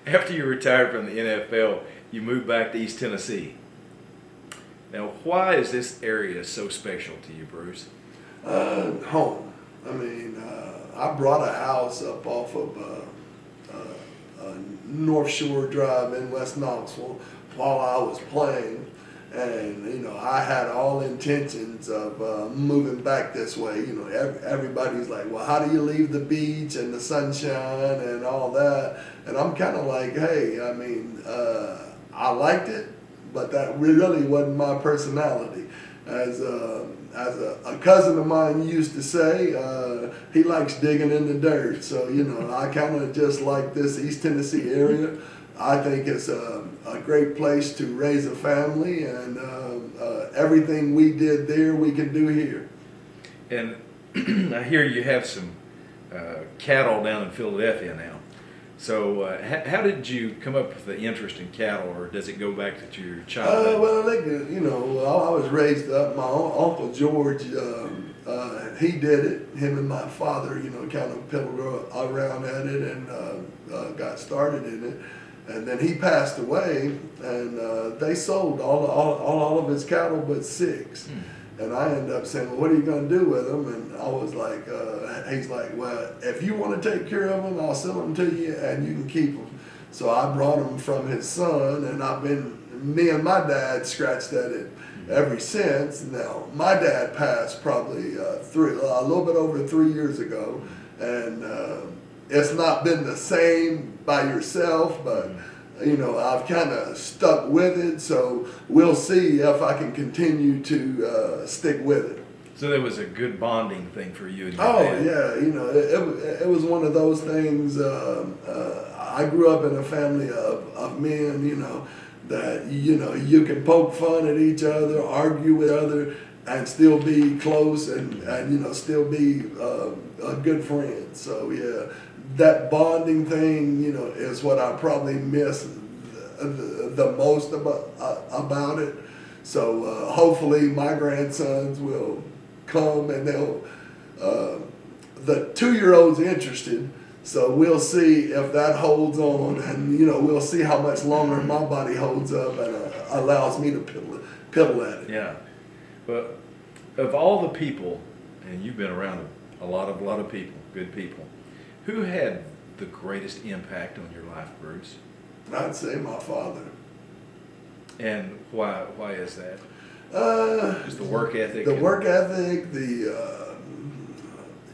After you retired from the NFL, you moved back to East Tennessee. Now, why is this area so special to you, Bruce? Home. I mean, I brought a house up off of North Shore Drive in West Knoxville while I was playing. And, you know, I had all intentions of moving back this way. You know, everybody's like, well, how do you leave the beach and the sunshine and all that? And I'm kind of like, hey, I mean, I liked it, but that really wasn't my personality. As a cousin of mine used to say, he likes digging in the dirt. So, you know, I kind of just like this East Tennessee area. I think it's a great place to raise a family, and everything we did there, we can do here. And I hear you have some cattle down in Philadelphia now. So how did you come up with the interest in cattle, or does it go back to your childhood? Well, I think, you know, I was raised up. My Uncle George, he did it. Him and my father, you know, kind of piddled around at it and got started in it. And then he passed away, and they sold all of his cattle but 6. And I ended up saying, well, what are you going to do with them? And I was like, he's like, well, if you want to take care of them, I'll sell them to you and you can keep them. So I brought them from his son, and me and my dad scratched at it ever since. Now, my dad passed probably a little bit over 3 years ago, and it's not been the same by yourself, but you know, I've kind of stuck with it, so we'll see if I can continue to stick with it. So there was a good bonding thing for you and your dad. dad. Yeah, you know, it was one of those things. I grew up in a family of men, you know, that, you know, you can poke fun at each other, argue with other, and still be close and you know, still be a good friend. So yeah, that bonding thing, you know, is what I probably miss the most about it. So hopefully my grandsons will come, and they'll the 2-year-old's interested. So we'll see if that holds on, and you know, we'll see how much longer my body holds up and allows me to piddle at it. Yeah. But of all the people, and you've been around a lot of people, good people, who had the greatest impact on your life, Bruce? I'd say my father. And why is that? Just the work ethic. The work ethic, the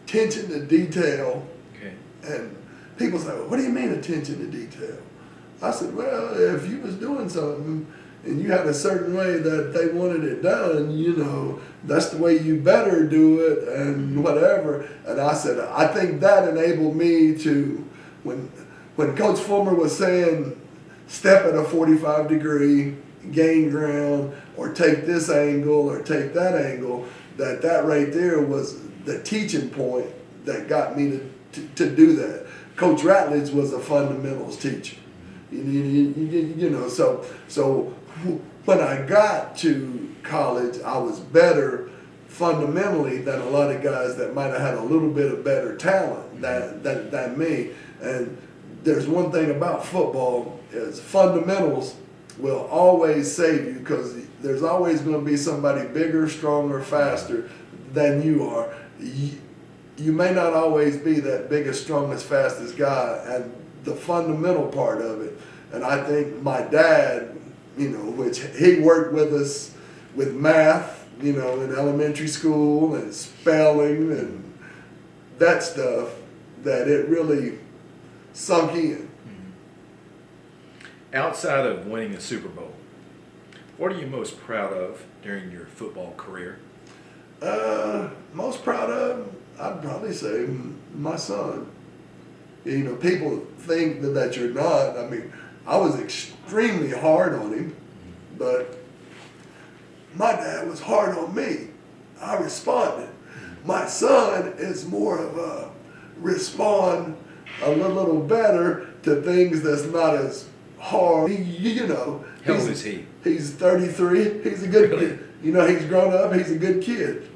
attention to detail. Okay. And people say, well, what do you mean attention to detail? I said, well, if you was doing something and you had a certain way that they wanted it done, you know, that's the way you better do it and whatever. And I said, I think that enabled me to, when Coach Fulmer was saying, step at a 45 degree, gain ground, or take this angle or take that angle, that right there was the teaching point that got me to do that. Coach Ratledge was a fundamentals teacher. You know, so when I got to college, I was better fundamentally than a lot of guys that might have had a little bit of better talent than me. And there's one thing about football is fundamentals will always save you, because there's always going to be somebody bigger, stronger, faster than you are. You may not always be that biggest, strongest, fastest guy, and the fundamental part of it. And I think my dad, you know, which he worked with us with math, you know, in elementary school and spelling and that stuff, that it really sunk in. Outside of winning a Super Bowl, what are you most proud of during your football career? Most proud of, I'd probably say my son. You know, people think that you're not. I mean, I was extremely hard on him, but my dad was hard on me. I responded. My son is more of a respond a little better to things that's not as hard. You know. How old is he? He's 33. He's a good Really? kid. You know, he's grown up. He's a good kid.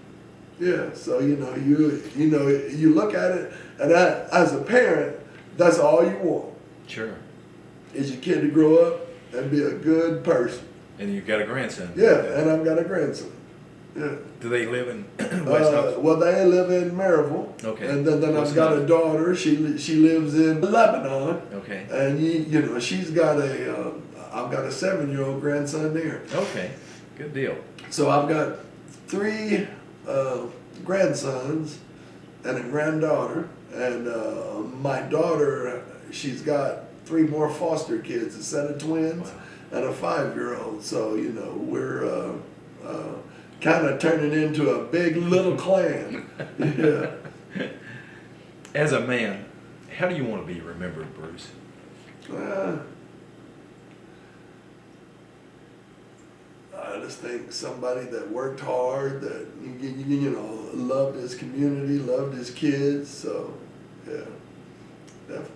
Yeah. So you know, you look at it, and as a parent, that's all you want. Sure. is your kid to grow up and be a good person. And you've got a grandson. Yeah, and I've got a grandson. Yeah. Do they live in West Knoxville? Well, they live in Maryville. Okay. And then What's I've got the- a daughter. She lives in Lebanon. Okay. And you know, she's got I've got a 7-year-old grandson there. Okay. Good deal. So I've got 3 grandsons and a granddaughter, and my daughter, she's got 3 more foster kids, a set of twins. Wow. And a 5-year-old. So, you know, we're kind of turning into a big little clan. Yeah. As a man, how do you want to be remembered, Bruce? I just think somebody that worked hard, that you know, loved his community, loved his kids. So, yeah, definitely.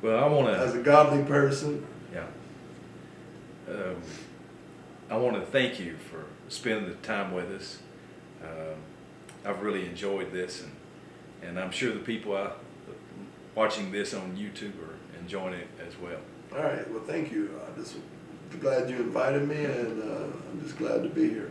Well, I want As to. a godly person. Yeah. I want to thank you for spending the time with us. I've really enjoyed this, and I'm sure the people watching this on YouTube are enjoying it as well. All right. Well, thank you. I'm just glad you invited me, and I'm just glad to be here.